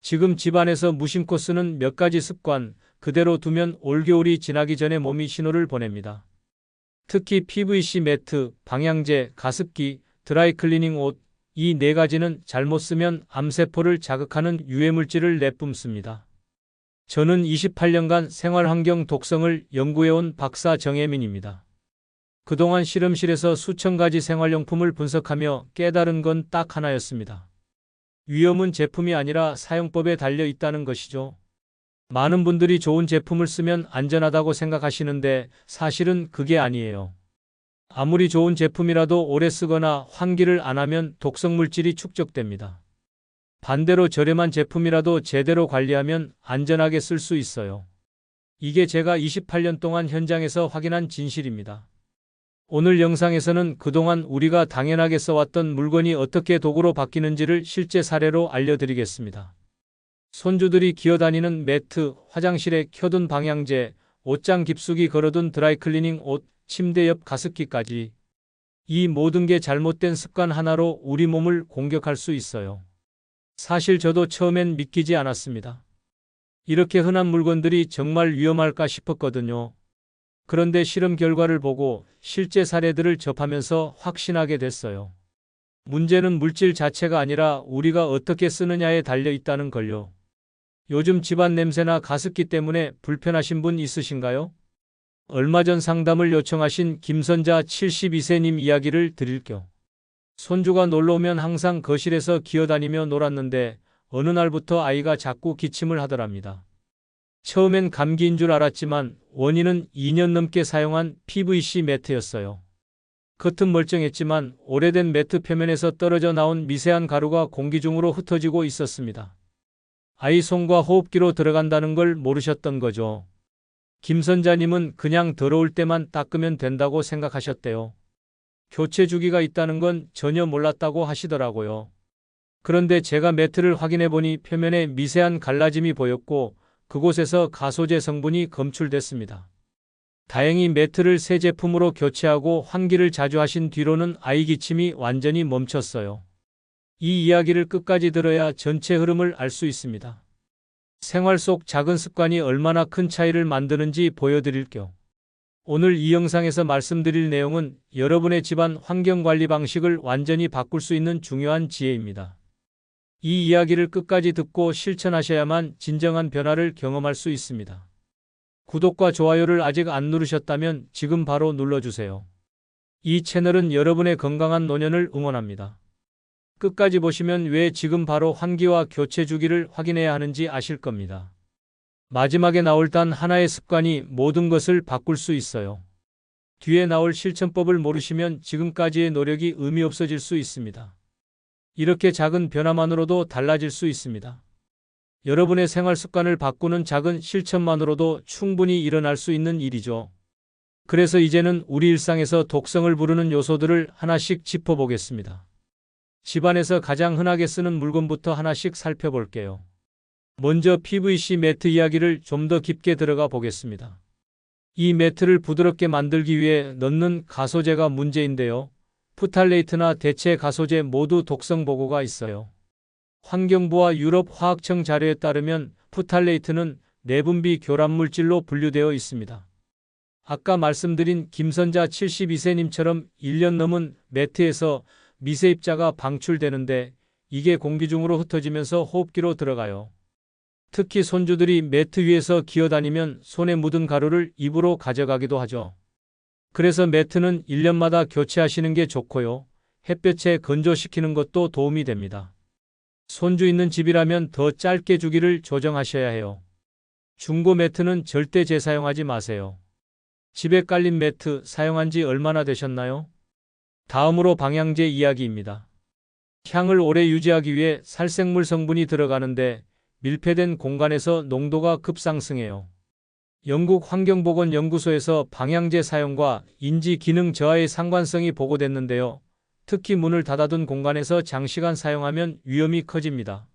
지금 집안에서 무심코 쓰는 몇 가지 습관 그대로 두면 올겨울이 지나기 전에 몸이 신호를 보냅니다. 특히 PVC 매트, 방향제, 가습기, 드라이클리닝 옷, 이 네 가지는 잘못 쓰면 암세포를 자극하는 유해물질을 내뿜습니다. 저는 28년간 생활환경 독성을 연구해온 박사 정혜민입니다. 그동안 실험실에서 수천 가지 생활용품을 분석하며 깨달은 건 딱 하나였습니다. 위험은 제품이 아니라 사용법에 달려 있다는 것이죠. 많은 분들이 좋은 제품을 쓰면 안전하다고 생각하시는데 사실은 그게 아니에요. 아무리 좋은 제품이라도 오래 쓰거나 환기를 안 하면 독성물질이 축적됩니다. 반대로 저렴한 제품이라도 제대로 관리하면 안전하게 쓸 수 있어요. 이게 제가 28년 동안 현장에서 확인한 진실입니다. 오늘 영상에서는 그동안 우리가 당연하게 써왔던 물건이 어떻게 도구로 바뀌는지를 실제 사례로 알려드리겠습니다. 손주들이 기어다니는 매트, 화장실에 켜둔 방향제, 옷장 깊숙이 걸어둔 드라이클리닝 옷, 침대 옆 가습기까지. 이 모든 게 잘못된 습관 하나로 우리 몸을 공격할 수 있어요. 사실 저도 처음엔 믿기지 않았습니다. 이렇게 흔한 물건들이 정말 위험할까 싶었거든요. 그런데 실험 결과를 보고 실제 사례들을 접하면서 확신하게 됐어요. 문제는 물질 자체가 아니라 우리가 어떻게 쓰느냐에 달려 있다는 걸요. 요즘 집안 냄새나 가습기 때문에 불편하신 분 있으신가요? 얼마 전 상담을 요청하신 김선자 72세님 이야기를 드릴게요. 손주가 놀러오면 항상 거실에서 기어다니며 놀았는데 어느 날부터 아이가 자꾸 기침을 하더랍니다. 처음엔 감기인 줄 알았지만 원인은 2년 넘게 사용한 PVC 매트였어요. 겉은 멀쩡했지만 오래된 매트 표면에서 떨어져 나온 미세한 가루가 공기 중으로 흩어지고 있었습니다. 아이 손과 호흡기로 들어간다는 걸 모르셨던 거죠. 김선자님은 그냥 더러울 때만 닦으면 된다고 생각하셨대요. 교체 주기가 있다는 건 전혀 몰랐다고 하시더라고요. 그런데 제가 매트를 확인해 보니 표면에 미세한 갈라짐이 보였고 그곳에서 가소제 성분이 검출됐습니다. 다행히 매트를 새 제품으로 교체하고 환기를 자주 하신 뒤로는 아이 기침이 완전히 멈췄어요. 이 이야기를 끝까지 들어야 전체 흐름을 알 수 있습니다. 생활 속 작은 습관이 얼마나 큰 차이를 만드는지 보여드릴게요. 오늘 이 영상에서 말씀드릴 내용은 여러분의 집안 환경관리 방식을 완전히 바꿀 수 있는 중요한 지혜입니다. 이 이야기를 끝까지 듣고 실천하셔야만 진정한 변화를 경험할 수 있습니다. 구독과 좋아요를 아직 안 누르셨다면 지금 바로 눌러주세요. 이 채널은 여러분의 건강한 노년을 응원합니다. 끝까지 보시면 왜 지금 바로 환기와 교체 주기를 확인해야 하는지 아실 겁니다. 마지막에 나올 단 하나의 습관이 모든 것을 바꿀 수 있어요. 뒤에 나올 실천법을 모르시면 지금까지의 노력이 의미 없어질 수 있습니다. 이렇게 작은 변화만으로도 달라질 수 있습니다. 여러분의 생활 습관을 바꾸는 작은 실천만으로도 충분히 일어날 수 있는 일이죠. 그래서 이제는 우리 일상에서 독성을 부르는 요소들을 하나씩 짚어보겠습니다. 집안에서 가장 흔하게 쓰는 물건부터 하나씩 살펴볼게요. 먼저 PVC 매트 이야기를 좀 더 깊게 들어가 보겠습니다. 이 매트를 부드럽게 만들기 위해 넣는 가소제가 문제인데요. 프탈레이트나 대체 가소제 모두 독성 보고가 있어요. 환경부와 유럽 화학청 자료에 따르면 프탈레이트는 내분비 교란물질로 분류되어 있습니다. 아까 말씀드린 김선자 72세님처럼 1년 넘은 매트에서 미세입자가 방출되는데 이게 공기 중으로 흩어지면서 호흡기로 들어가요. 특히 손주들이 매트 위에서 기어다니면 손에 묻은 가루를 입으로 가져가기도 하죠. 그래서 매트는 1년마다 교체하시는 게 좋고요. 햇볕에 건조시키는 것도 도움이 됩니다. 손주 있는 집이라면 더 짧게 주기를 조정하셔야 해요. 중고 매트는 절대 재사용하지 마세요. 집에 깔린 매트 사용한 지 얼마나 되셨나요? 다음으로 방향제 이야기입니다. 향을 오래 유지하기 위해 살생물 성분이 들어가는데 밀폐된 공간에서 농도가 급상승해요. 영국 환경보건연구소에서 방향제 사용과 인지 기능 저하의 상관성이 보고됐는데요. 특히 문을 닫아둔 공간에서 장시간 사용하면 위험이 커집니다.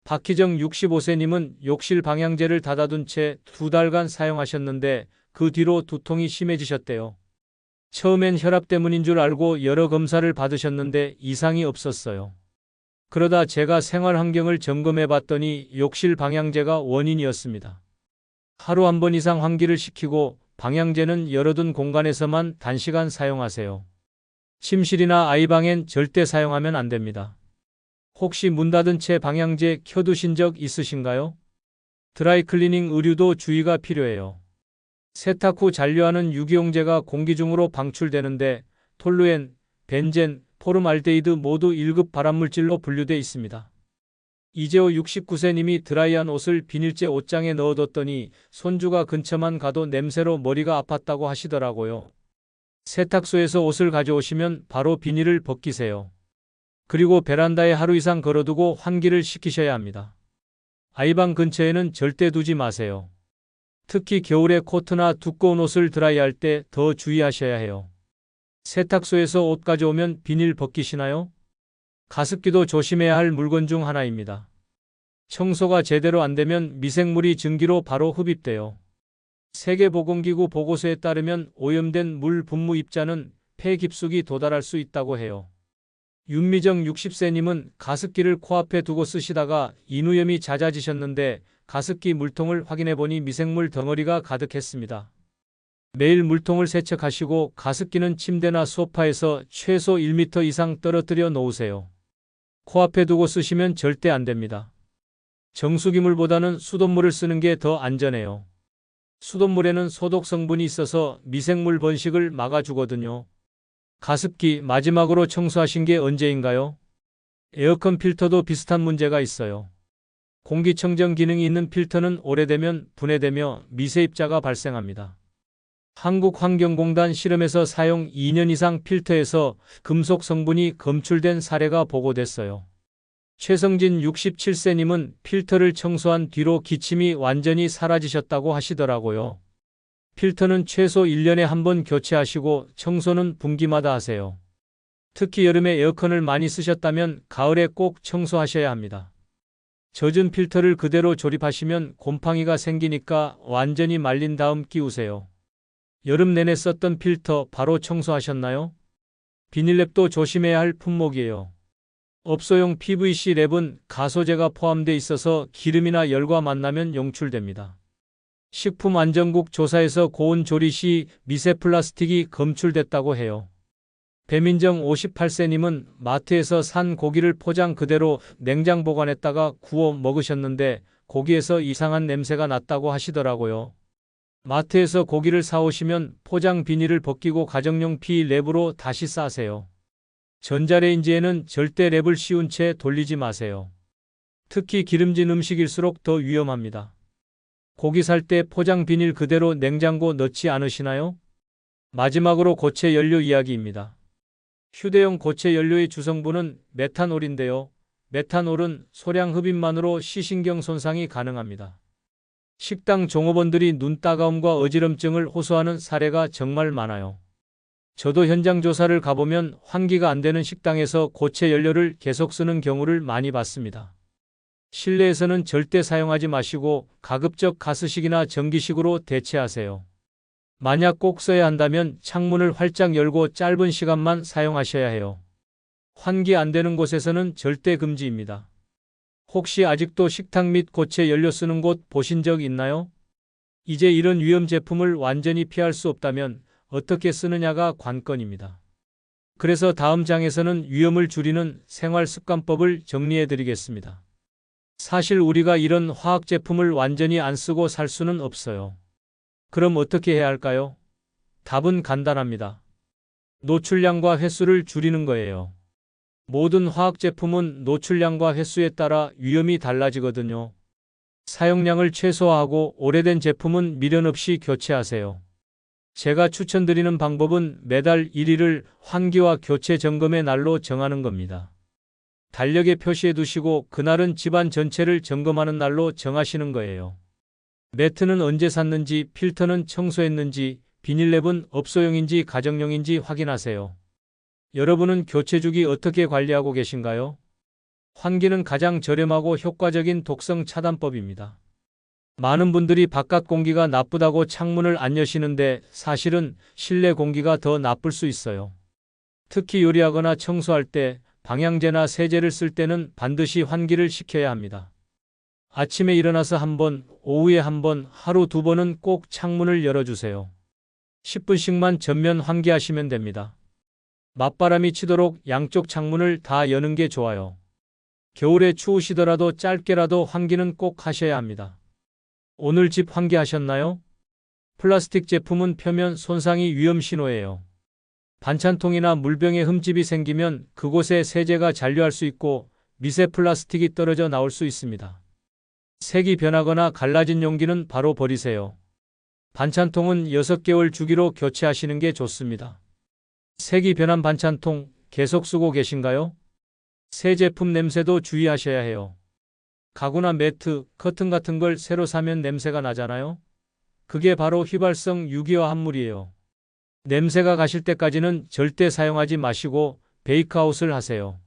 박희정 65세님은 욕실 방향제를 닫아둔 채 2달간 사용하셨는데 그 뒤로 두통이 심해지셨대요. 처음엔 혈압 때문인 줄 알고 여러 검사를 받으셨는데 이상이 없었어요. 그러다 제가 생활 환경을 점검해 봤더니 욕실 방향제가 원인이었습니다. 하루 한 번 이상 환기를 시키고 방향제는 열어둔 공간에서만 단시간 사용하세요. 침실이나 아이방엔 절대 사용하면 안 됩니다. 혹시 문 닫은 채 방향제 켜두신 적 있으신가요? 드라이클리닝 의류도 주의가 필요해요. 세탁 후 잔류하는 유기용제가 공기 중으로 방출되는데 톨루엔, 벤젠, 포름알데히드 모두 1급 발암물질로 분류돼 있습니다. 이재호 69세님이 드라이한 옷을 비닐재 옷장에 넣어뒀더니 손주가 근처만 가도 냄새로 머리가 아팠다고 하시더라고요. 세탁소에서 옷을 가져오시면 바로 비닐을 벗기세요. 그리고 베란다에 하루 이상 걸어두고 환기를 시키셔야 합니다. 아이방 근처에는 절대 두지 마세요. 특히 겨울에 코트나 두꺼운 옷을 드라이할 때 더 주의하셔야 해요. 세탁소에서 옷 가져오면 비닐 벗기시나요? 가습기도 조심해야 할 물건 중 하나입니다. 청소가 제대로 안 되면 미생물이 증기로 바로 흡입돼요. 세계보건기구 보고서에 따르면 오염된 물 분무 입자는 폐 깊숙이 도달할 수 있다고 해요. 윤미정 60세님은 가습기를 코앞에 두고 쓰시다가 인후염이 잦아지셨는데 가습기 물통을 확인해보니 미생물 덩어리가 가득했습니다. 매일 물통을 세척하시고 가습기는 침대나 소파에서 최소 1m 이상 떨어뜨려 놓으세요. 코앞에 두고 쓰시면 절대 안 됩니다. 정수기물보다는 수돗물을 쓰는 게 더 안전해요. 수돗물에는 소독 성분이 있어서 미생물 번식을 막아주거든요. 가습기 마지막으로 청소하신 게 언제인가요? 에어컨 필터도 비슷한 문제가 있어요. 공기청정 기능이 있는 필터는 오래되면 분해되며 미세입자가 발생합니다. 한국환경공단 실험에서 사용 2년 이상 필터에서 금속 성분이 검출된 사례가 보고됐어요. 최성진 67세님은 필터를 청소한 뒤로 기침이 완전히 사라지셨다고 하시더라고요. 필터는 최소 1년에 한 번 교체하시고 청소는 분기마다 하세요. 특히 여름에 에어컨을 많이 쓰셨다면 가을에 꼭 청소하셔야 합니다. 젖은 필터를 그대로 조립하시면 곰팡이가 생기니까 완전히 말린 다음 끼우세요. 여름 내내 썼던 필터 바로 청소하셨나요? 비닐랩도 조심해야 할 품목이에요. 업소용 PVC 랩은 가소제가 포함되어 있어서 기름이나 열과 만나면 용출됩니다. 식품안전국 조사에서 고온 조리 시 미세 플라스틱이 검출됐다고 해요. 배민정 58세님은 마트에서 산 고기를 포장 그대로 냉장 보관했다가 구워 먹으셨는데 고기에서 이상한 냄새가 났다고 하시더라고요. 마트에서 고기를 사오시면 포장 비닐을 벗기고 가정용 P랩으로 다시 싸세요. 전자레인지에는 절대 랩을 씌운 채 돌리지 마세요. 특히 기름진 음식일수록 더 위험합니다. 고기 살 때 포장 비닐 그대로 냉장고 넣지 않으시나요? 마지막으로 고체 연료 이야기입니다. 휴대용 고체 연료의 주성분은 메탄올인데요. 메탄올은 소량 흡입만으로 시신경 손상이 가능합니다. 식당 종업원들이 눈 따가움과 어지럼증을 호소하는 사례가 정말 많아요. 저도 현장 조사를 가보면 환기가 안 되는 식당에서 고체 연료를 계속 쓰는 경우를 많이 봤습니다. 실내에서는 절대 사용하지 마시고 가급적 가스식이나 전기식으로 대체하세요. 만약 꼭 써야 한다면 창문을 활짝 열고 짧은 시간만 사용하셔야 해요. 환기 안 되는 곳에서는 절대 금지입니다. 혹시 아직도 식탁 및 고체 연료 쓰는 곳 보신 적 있나요? 이제 이런 위험 제품을 완전히 피할 수 없다면 어떻게 쓰느냐가 관건입니다. 그래서 다음 장에서는 위험을 줄이는 생활습관법을 정리해 드리겠습니다. 사실 우리가 이런 화학 제품을 완전히 안 쓰고 살 수는 없어요. 그럼 어떻게 해야 할까요? 답은 간단합니다. 노출량과 횟수를 줄이는 거예요. 모든 화학 제품은 노출량과 횟수에 따라 위험이 달라지거든요. 사용량을 최소화하고 오래된 제품은 미련 없이 교체하세요. 제가 추천드리는 방법은 매달 1일을 환기와 교체 점검의 날로 정하는 겁니다. 달력에 표시해 두시고 그날은 집안 전체를 점검하는 날로 정하시는 거예요. 매트는 언제 샀는지, 필터는 청소했는지, 비닐랩은 업소용인지 가정용인지 확인하세요. 여러분은 교체 주기 어떻게 관리하고 계신가요? 환기는 가장 저렴하고 효과적인 독성 차단법입니다. 많은 분들이 바깥 공기가 나쁘다고 창문을 안 여시는데 사실은 실내 공기가 더 나쁠 수 있어요. 특히 요리하거나 청소할 때 방향제나 세제를 쓸 때는 반드시 환기를 시켜야 합니다. 아침에 일어나서 한 번, 오후에 한 번, 하루 2번은 꼭 창문을 열어주세요. 10분씩만 전면 환기하시면 됩니다. 맞바람이 치도록 양쪽 창문을 다 여는 게 좋아요. 겨울에 추우시더라도 짧게라도 환기는 꼭 하셔야 합니다. 오늘 집 환기하셨나요? 플라스틱 제품은 표면 손상이 위험 신호예요. 반찬통이나 물병에 흠집이 생기면 그곳에 세제가 잔류할 수 있고 미세 플라스틱이 떨어져 나올 수 있습니다. 색이 변하거나 갈라진 용기는 바로 버리세요. 반찬통은 6개월 주기로 교체하시는 게 좋습니다. 색이 변한 반찬통 계속 쓰고 계신가요? 새 제품 냄새도 주의하셔야 해요. 가구나 매트, 커튼 같은 걸 새로 사면 냄새가 나잖아요? 그게 바로 휘발성 유기화 합물이에요. 냄새가 가실 때까지는 절대 사용하지 마시고 베이크아웃을 하세요.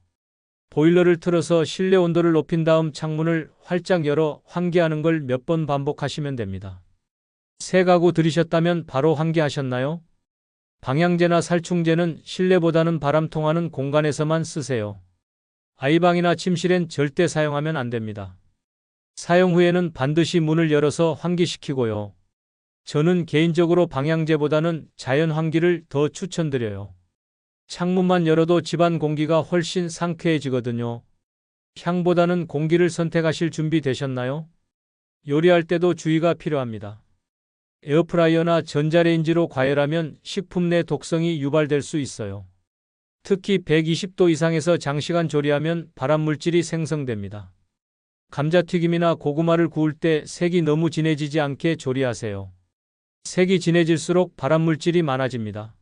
보일러를 틀어서 실내 온도를 높인 다음 창문을 활짝 열어 환기하는 걸 몇 번 반복하시면 됩니다. 새 가구 들이셨다면 바로 환기하셨나요? 방향제나 살충제는 실내보다는 바람 통하는 공간에서만 쓰세요. 아이방이나 침실엔 절대 사용하면 안 됩니다. 사용 후에는 반드시 문을 열어서 환기시키고요. 저는 개인적으로 방향제보다는 자연 환기를 더 추천드려요. 창문만 열어도 집안 공기가 훨씬 상쾌해지거든요. 향보다는 공기를 선택하실 준비 되셨나요? 요리할 때도 주의가 필요합니다. 에어프라이어나 전자레인지로 과열하면 식품 내 독성이 유발될 수 있어요. 특히 120도 이상에서 장시간 조리하면 발암물질이 생성됩니다. 감자튀김이나 고구마를 구울 때 색이 너무 진해지지 않게 조리하세요. 색이 진해질수록 발암물질이 많아집니다.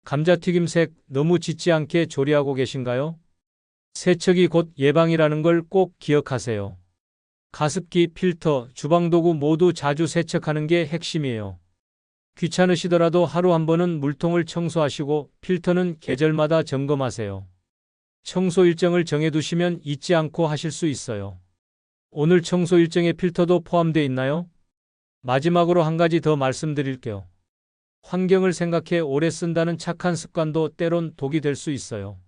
감자튀김 색 너무 짙지 않게 조리하고 계신가요? 세척이 곧 예방이라는 걸 꼭 기억하세요. 가습기, 필터, 주방도구 모두 자주 세척하는 게 핵심이에요. 귀찮으시더라도 하루 한 번은 물통을 청소하시고 필터는 계절마다 점검하세요. 청소 일정을 정해두시면 잊지 않고 하실 수 있어요. 오늘 청소 일정에 필터도 포함되어 있나요? 마지막으로 한 가지 더 말씀드릴게요. 환경을 생각해 오래 쓴다는 착한 습관도 때론 독이 될 수 있어요.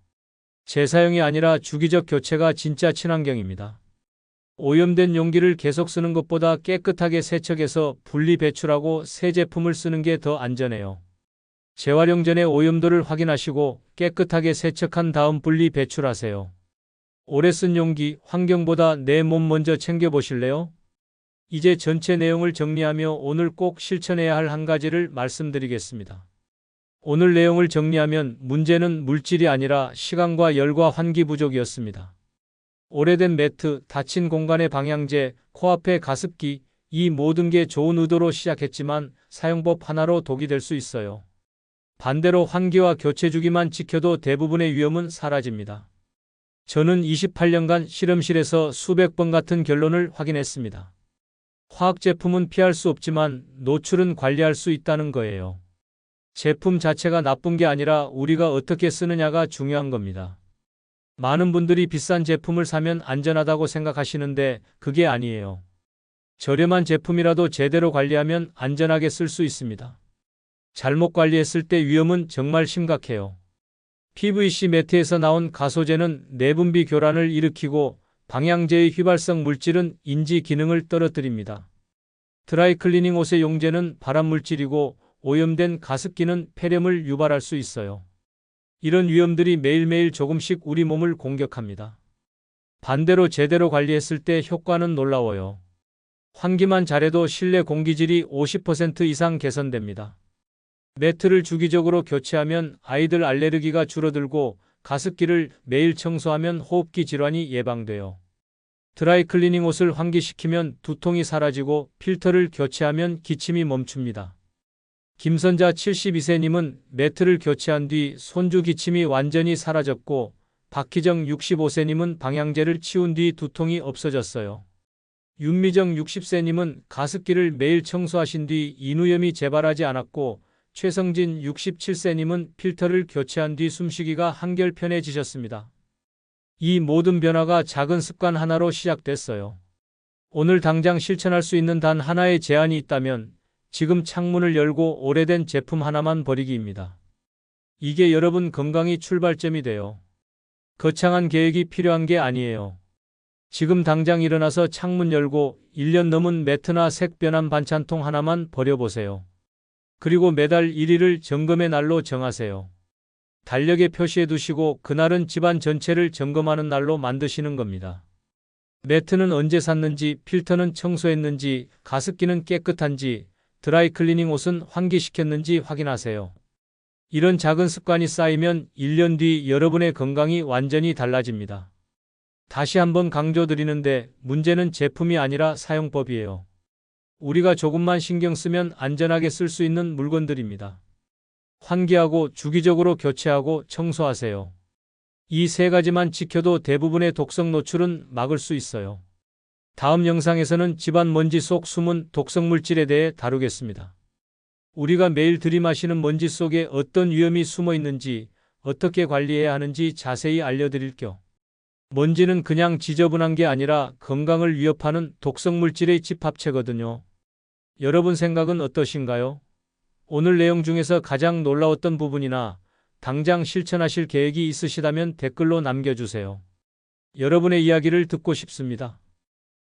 재사용이 아니라 주기적 교체가 진짜 친환경입니다. 오염된 용기를 계속 쓰는 것보다 깨끗하게 세척해서 분리 배출하고 새 제품을 쓰는 게 더 안전해요. 재활용 전에 오염도를 확인하시고 깨끗하게 세척한 다음 분리 배출하세요. 오래 쓴 용기, 환경보다 내 몸 먼저 챙겨보실래요? 이제 전체 내용을 정리하며 오늘 꼭 실천해야 할 한 가지를 말씀드리겠습니다. 오늘 내용을 정리하면 문제는 물질이 아니라 시간과 열과 환기 부족이었습니다. 오래된 매트, 닫힌 공간의 방향제, 코앞의 가습기, 이 모든 게 좋은 의도로 시작했지만 사용법 하나로 독이 될 수 있어요. 반대로 환기와 교체 주기만 지켜도 대부분의 위험은 사라집니다. 저는 28년간 실험실에서 수백 번 같은 결론을 확인했습니다. 화학 제품은 피할 수 없지만 노출은 관리할 수 있다는 거예요. 제품 자체가 나쁜 게 아니라 우리가 어떻게 쓰느냐가 중요한 겁니다. 많은 분들이 비싼 제품을 사면 안전하다고 생각하시는데 그게 아니에요. 저렴한 제품이라도 제대로 관리하면 안전하게 쓸 수 있습니다. 잘못 관리했을 때 위험은 정말 심각해요. PVC 매트에서 나온 가소제는 내분비 교란을 일으키고 방향제의 휘발성 물질은 인지 기능을 떨어뜨립니다. 드라이클리닝 옷의 용제는 발암물질이고 오염된 가습기는 폐렴을 유발할 수 있어요. 이런 위험들이 매일매일 조금씩 우리 몸을 공격합니다. 반대로 제대로 관리했을 때 효과는 놀라워요. 환기만 잘해도 실내 공기질이 50% 이상 개선됩니다. 매트를 주기적으로 교체하면 아이들 알레르기가 줄어들고 가습기를 매일 청소하면 호흡기 질환이 예방돼요. 드라이클리닝 옷을 환기시키면 두통이 사라지고 필터를 교체하면 기침이 멈춥니다. 김선자 72세님은 매트를 교체한 뒤 손주 기침이 완전히 사라졌고 박희정 65세님은 방향제를 치운 뒤 두통이 없어졌어요. 윤미정 60세님은 가습기를 매일 청소하신 뒤 인후염이 재발하지 않았고 최성진 67세님은 필터를 교체한 뒤 숨쉬기가 한결 편해지셨습니다. 이 모든 변화가 작은 습관 하나로 시작됐어요. 오늘 당장 실천할 수 있는 단 하나의 제안이 있다면 지금 창문을 열고 오래된 제품 하나만 버리기입니다. 이게 여러분 건강이 출발점이 돼요. 거창한 계획이 필요한 게 아니에요. 지금 당장 일어나서 창문 열고 1년 넘은 매트나 색변한 반찬통 하나만 버려보세요. 그리고 매달 1일을 점검의 날로 정하세요. 달력에 표시해 두시고 그날은 집안 전체를 점검하는 날로 만드시는 겁니다. 매트는 언제 샀는지, 필터는 청소했는지, 가습기는 깨끗한지, 드라이클리닝 옷은 환기시켰는지 확인하세요. 이런 작은 습관이 쌓이면 1년 뒤 여러분의 건강이 완전히 달라집니다. 다시 한번 강조드리는데 문제는 제품이 아니라 사용법이에요. 우리가 조금만 신경 쓰면 안전하게 쓸 수 있는 물건들입니다. 환기하고 주기적으로 교체하고 청소하세요. 이 세 가지만 지켜도 대부분의 독성 노출은 막을 수 있어요. 다음 영상에서는 집안 먼지 속 숨은 독성 물질에 대해 다루겠습니다. 우리가 매일 들이마시는 먼지 속에 어떤 위험이 숨어 있는지, 어떻게 관리해야 하는지 자세히 알려드릴게요. 먼지는 그냥 지저분한 게 아니라 건강을 위협하는 독성 물질의 집합체거든요. 여러분 생각은 어떠신가요? 오늘 내용 중에서 가장 놀라웠던 부분이나 당장 실천하실 계획이 있으시다면 댓글로 남겨주세요. 여러분의 이야기를 듣고 싶습니다.